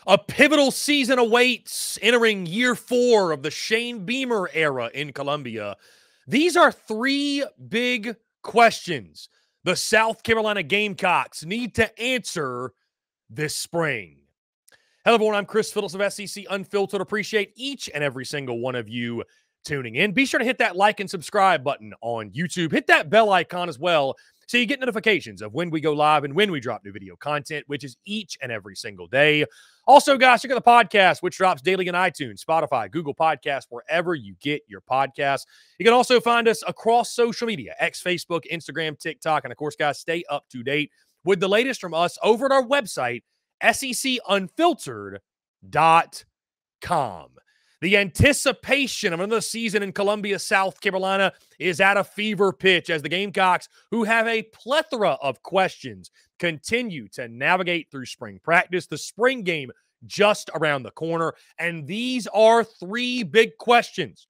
A pivotal season awaits, entering year 4 of the Shane Beamer era in Columbia. These are 3 big questions the South Carolina Gamecocks need to answer this spring. Hello, everyone. I'm Phillips of SEC Unfiltered. Appreciate each and every single one of you tuning in. Be sure to hit that like and subscribe button on YouTube. Hit that bell icon as well so you get notifications of when we go live and when we drop new video content, which is each and every single day. Also, guys, check out the podcast, which drops daily on iTunes, Spotify, Google Podcasts, wherever you get your podcasts. You can also find us across social media, X, Facebook, Instagram, TikTok, and of course, guys, stay up to date with the latest from us over at our website, SECUnfiltered.com. The anticipation of another season in Columbia, South Carolina is at a fever pitch as the Gamecocks, who have a plethora of questions, continue to navigate through spring practice, the spring game just around the corner. And these are 3 big questions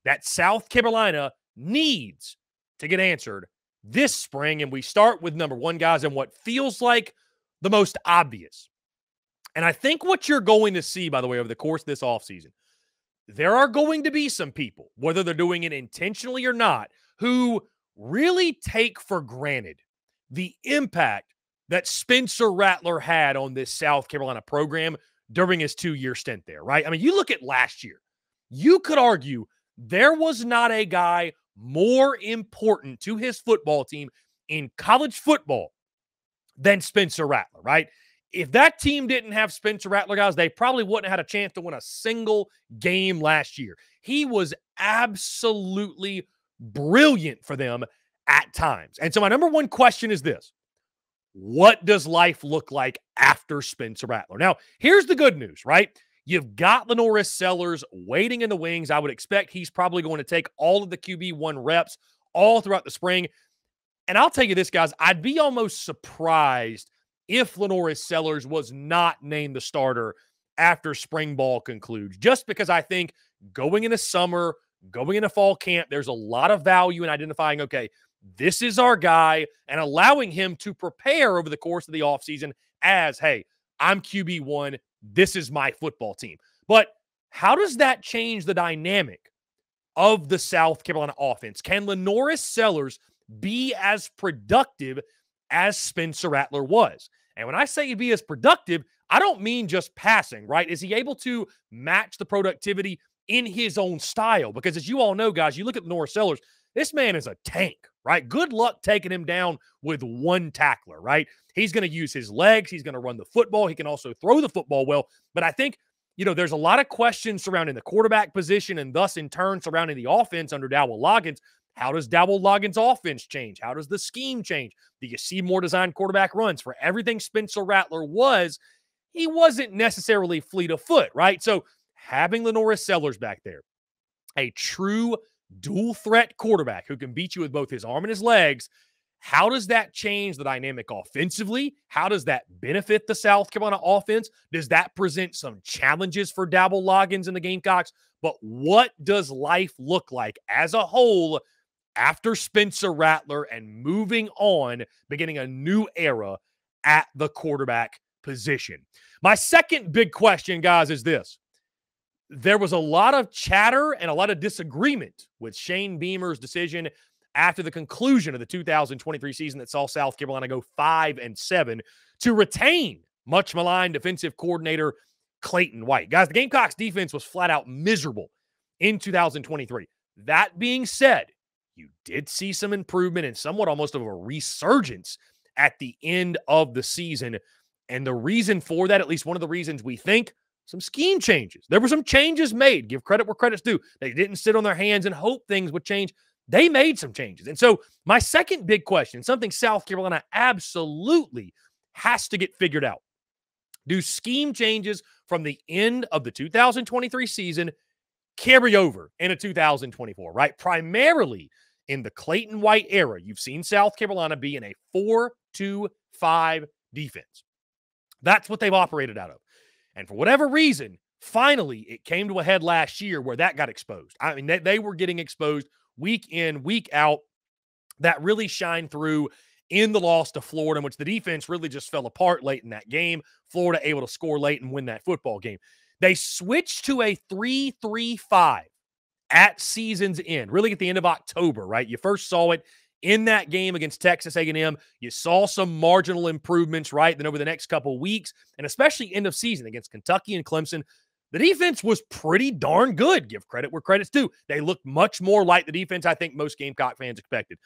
that South Carolina needs to get answered this spring. And we start with number 1, guys, and what feels like the most obvious. And I think what you're going to see, by the way, over the course of this offseason, there are going to be some people, whether they're doing it intentionally or not, who really take for granted the impact that Spencer Rattler had on this South Carolina program during his 2-year stint there, right? I mean, you look at last year, you could argue there was not a guy more important to his football team in college football than Spencer Rattler, right? If that team didn't have Spencer Rattler, guys, they probably wouldn't have had a chance to win a single game last year. He was absolutely brilliant for them at times. And so my number 1 question is this: what does life look like after Spencer Rattler? Now, here's the good news, right? You've got Lenoris Sellers waiting in the wings. I would expect he's probably going to take all of the QB1 reps all throughout the spring. And I'll tell you this, guys, I'd be almost surprised if Lenoris Sellers was not named the starter after spring ball concludes, just because I think going into summer, going into fall camp, there's a lot of value in identifying, okay, this is our guy, and allowing him to prepare over the course of the offseason as, hey, I'm QB1, this is my football team. But how does that change the dynamic of the South Carolina offense? Can Lenoris Sellers be as productive as Spencer Rattler was? And when I say be as productive, I don't mean just passing, right? Is he able to match the productivity in his own style? Because as you all know, guys, you look at Lenoris Sellers, this man is a tank, right? Good luck taking him down with one tackler, right? He's going to use his legs. He's going to run the football. He can also throw the football well. But I think, there's a lot of questions surrounding the quarterback position and thus in turn surrounding the offense under Dowell Loggins. How does Dowell Loggins' offense change? How does the scheme change? Do you see more designed quarterback runs? For everything Spencer Rattler was, he wasn't necessarily fleet of foot, right? So having Lenoris Sellers back there, a true dual threat quarterback who can beat you with both his arm and his legs, how does that change the dynamic offensively? How does that benefit the South Carolina offense? Does that present some challenges for Dowell Loggins and the Gamecocks? But what does life look like as a whole after Spencer Rattler and moving on, beginning a new era at the quarterback position? My second big question, guys, is this. There was a lot of chatter and a lot of disagreement with Shane Beamer's decision after the conclusion of the 2023 season that saw South Carolina go 5-7 to retain much maligned defensive coordinator Clayton White. Guys, the Gamecocks defense was flat out miserable in 2023. That being said, you did see some improvement and somewhat almost of a resurgence at the end of the season. And the reason for that, at least one of the reasons we think, some scheme changes. There were some changes made. Give credit where credit's due. They didn't sit on their hands and hope things would change. They made some changes. And so my second big question, something South Carolina absolutely has to get figured out. Do scheme changes from the end of the 2023 season carry over into 2024, right? Primarily in the Clayton White era, you've seen South Carolina be in a 4-2-5 defense. That's what they've operated out of. And for whatever reason, finally, it came to a head last year where that got exposed. I mean, they were getting exposed week in, week out. That really shined through in the loss to Florida, in which the defense really just fell apart late in that game. Florida able to score late and win that football game. They switched to a 3-3-5 at season's end, really at the end of October, right? You first saw it in that game against Texas A&M. You saw some marginal improvements, right? Then over the next couple of weeks, and especially end of season against Kentucky and Clemson, the defense was pretty darn good. Give credit where credit's due. They looked much more like the defense I think most Gamecock fans expected.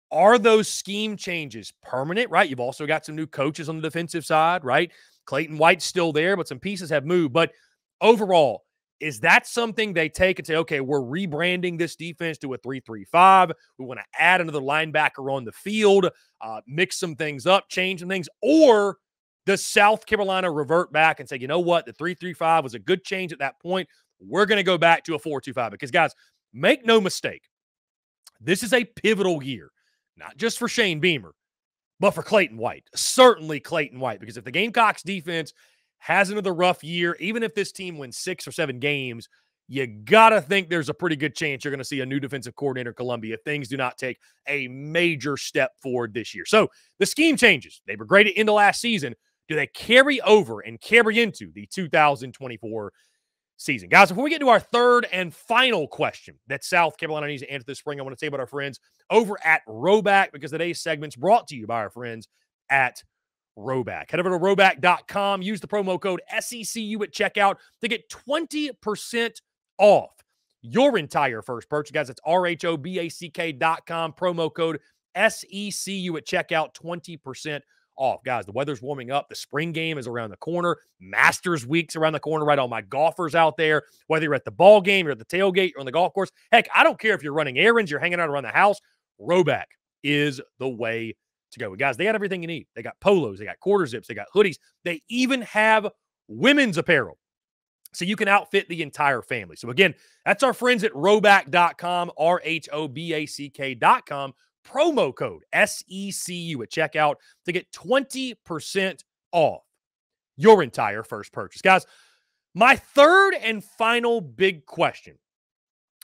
Are those scheme changes permanent, right? You've also got some new coaches on the defensive side, right? Clayton White's still there, but some pieces have moved. But overall, is that something they take and say, okay, we're rebranding this defense to a 3-3-5. We want to add another linebacker on the field, mix some things up, change some things? Or does South Carolina revert back and say, you know what, the 3-3-5 was a good change at that point. We're going to go back to a 4-2-5. Because, guys, make no mistake, this is a pivotal year, not just for Shane Beamer, but for Clayton White. Certainly Clayton White, because if the Gamecocks defense has another rough year, even if this team wins 6 or 7 games, you got to think there's a pretty good chance you're going to see a new defensive coordinator in Columbia if things do not take a major step forward this year. So the scheme changes. They were great at the end of last season. Do they carry over and carry into the 2024 season? Guys, before we get to our third and final question that South Carolina needs to answer this spring, I want to tell you about our friends over at RHOBACK, because today's segment's brought to you by our friends at RHOBACK. Head over to RHOBACK.com. Use the promo code SECU at checkout to get 20% off your entire first purchase. Guys, it's RHOBACK.com. Promo code SECU at checkout, 20% off. Guys, the weather's warming up. The spring game is around the corner. Masters Week's around the corner, right? All my golfers out there, whether you're at the ball game, you're at the tailgate, you're on the golf course. Heck, I don't care if you're running errands, you're hanging out around the house. RHOBACK is the way to go. Guys, they got everything you need. They got polos, they got quarter zips, they got hoodies. They even have women's apparel, so you can outfit the entire family. So again, that's our friends at RHOBACK.com, RHOBACK.com. Promo code SECU at checkout to get 20% off your entire first purchase. Guys, my third and final big question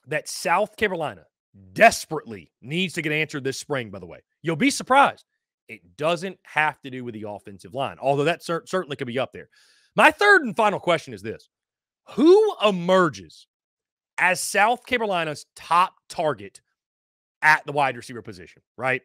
that South Carolina desperately needs to get answered this spring, by the way. You'll be surprised. It doesn't have to do with the offensive line, although that certainly could be up there. My third and final question is this. Who emerges as South Carolina's top target at the wide receiver position, right?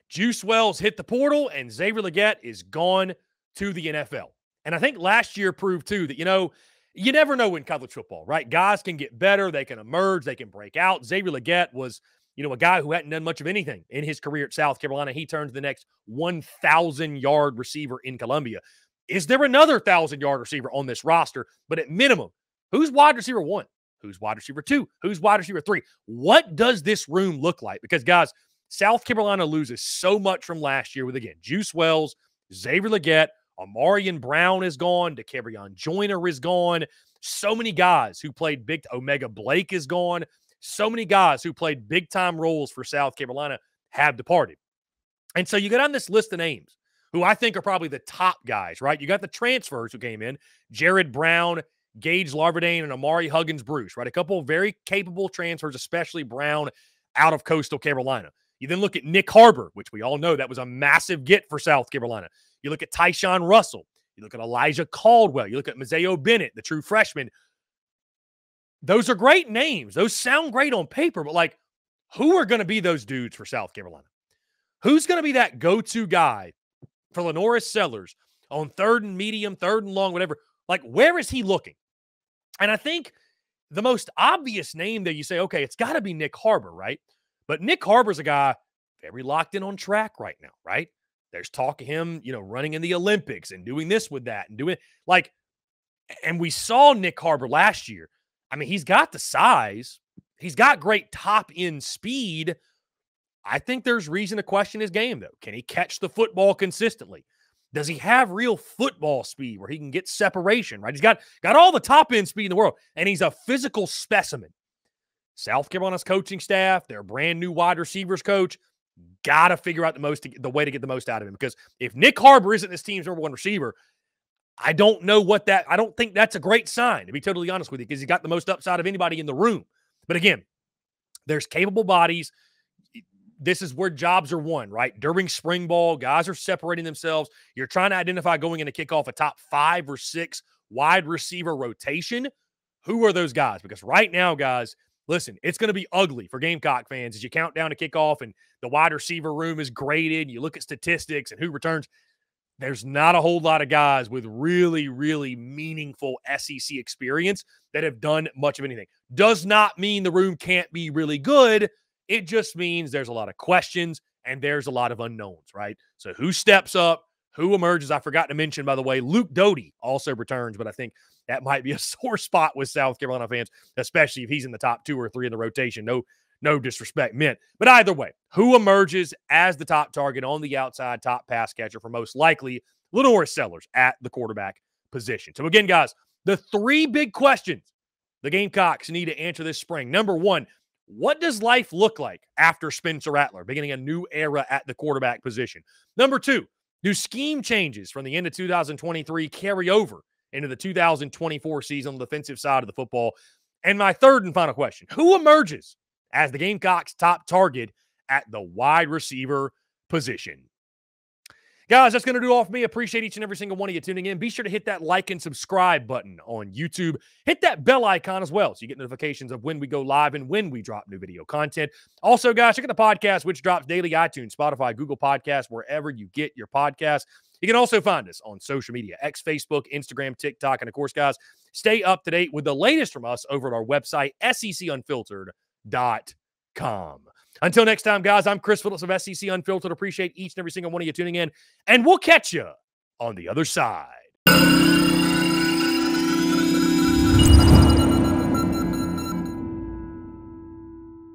Juice Wells hit the portal, and Xavier Legette is gone to the NFL. And I think last year proved, too, that, you never know in college football, right? Guys can get better. They can emerge. They can break out. Xavier Legette was, a guy who hadn't done much of anything in his career at South Carolina. He turns the next 1,000-yard receiver in Columbia. Is there another 1,000-yard receiver on this roster? But at minimum, who's wide receiver 1? Who's wide receiver 2? Who's wide receiver 3? What does this room look like? Because, guys, South Carolina loses so much from last year with, again, Juice Wells, Xavier Legette, Amarian Brown is gone, DeCaverion Joyner is gone. So many guys who played Omega Blake is gone. So many guys who played big-time roles for South Carolina have departed. And so you get on this list of names who I think are probably the top guys, right? You got the transfers who came in, Jared Brown, Gage Larvadain, and Amari Huggins-Bruce, right? A couple of very capable transfers, especially Brown out of Coastal Carolina. You then look at Nick Harbor, which we all know that was a massive get for South Carolina. You look at Tyshawn Russell. You look at Elijah Caldwell. You look at Mazeo Bennett, the true freshman. Those are great names. Those sound great on paper, but, who are going to be those dudes for South Carolina? Who's going to be that go-to guy for Lenoris Sellers on third and medium, third and long, whatever? Where is he looking? And I think the most obvious name that you say, okay, it's got to be Nick Harbor, right? But Nick Harbor's a guy very locked in on track right now, right? There's talk of him, running in the Olympics and doing this with that and doing and we saw Nick Harbor last year. I mean, he's got the size. He's got great top-end speed. I think there's reason to question his game, though. Can he catch the football consistently? Does he have real football speed where he can get separation, right? He's got all the top-end speed in the world, and he's a physical specimen. South Carolina's coaching staff, their brand-new wide receivers coach, got to figure out the way to get the most out of him. Because if Nick Harbor isn't this team's number one receiver, I don't think that's a great sign, to be totally honest with you, because he's got the most upside of anybody in the room. But again, there's capable bodies. this is where jobs are won, right? During spring ball, guys are separating themselves. You're trying to identify going into kickoff a top 5 or 6 wide receiver rotation. Who are those guys? Because right now, guys, listen, it's going to be ugly for Gamecock fans as you count down to kickoff and the wide receiver room is graded. You look at statistics and who returns. There's not a whole lot of guys with really, really meaningful SEC experience that have done much of anything. Does not mean the room can't be really good. It just means there's a lot of questions and there's a lot of unknowns, right? So who steps up, who emerges? I forgot to mention, by the way, Luke Doty also returns, but I think that might be a sore spot with South Carolina fans, especially if he's in the top 2 or 3 in the rotation. No disrespect meant. But either way, who emerges as the top target on the outside, top pass catcher for most likely Lenore Sellers at the quarterback position? So again, guys, the 3 big questions the Gamecocks need to answer this spring. Number 1, what does life look like after Spencer Rattler, beginning a new era at the quarterback position? Number 2, do scheme changes from the end of 2023 carry over into the 2024 season on the defensive side of the football? And my third and final question, who emerges as the Gamecocks' top target at the wide receiver position? Guys, that's going to do all for me. Appreciate each and every single one of you tuning in. Be sure to hit that like and subscribe button on YouTube. Hit that bell icon as well so you get notifications of when we go live and when we drop new video content. Also, guys, check out the podcast, which drops daily: iTunes, Spotify, Google Podcasts, wherever you get your podcasts. You can also find us on social media, X, Facebook, Instagram, TikTok, and of course, guys, stay up to date with the latest from us over at our website, SECUnfiltered.com. Until next time, guys, I'm Chris Phillips of SEC Unfiltered. Appreciate each and every single one of you tuning in, and we'll catch you on the other side.